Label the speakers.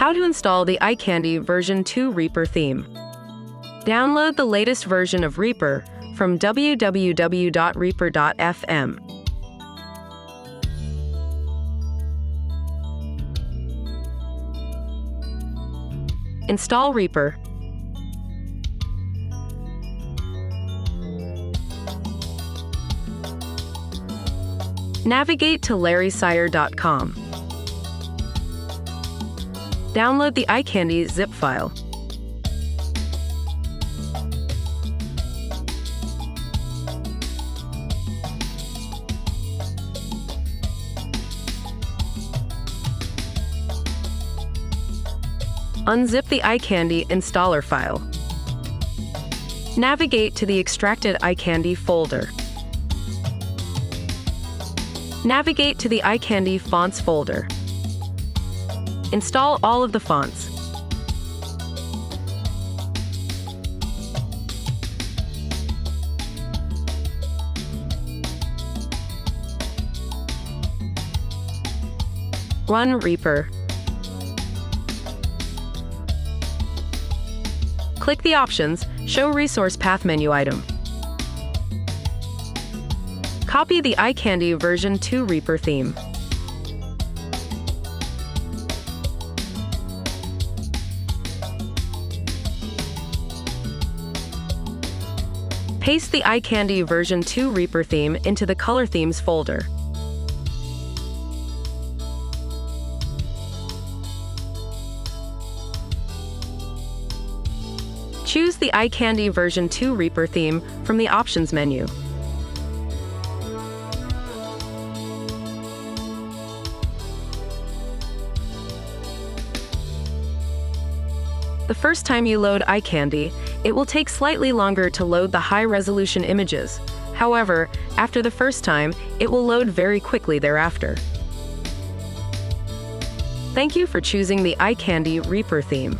Speaker 1: How to install the iCandy version 2 Reaper theme. Download the latest version of Reaper from www.reaper.fm. Install Reaper. Navigate to Resizable.com. Download the iCandy zip file. Unzip the iCandy installer file. Navigate to the extracted iCandy folder. Navigate to the iCandy fonts folder. Install all of the fonts. Run Reaper. Click the options Show Resource Path menu item. Copy the iCandy version 2 Reaper theme. Paste the iCandy version 2 Reaper theme into the Color Themes folder. Choose the iCandy version 2 Reaper theme from the Options menu. The first time you load iCandy, it will take slightly longer to load the high-resolution images. However, after the first time, it will load very quickly thereafter. Thank you for choosing the iCandy Reaper theme.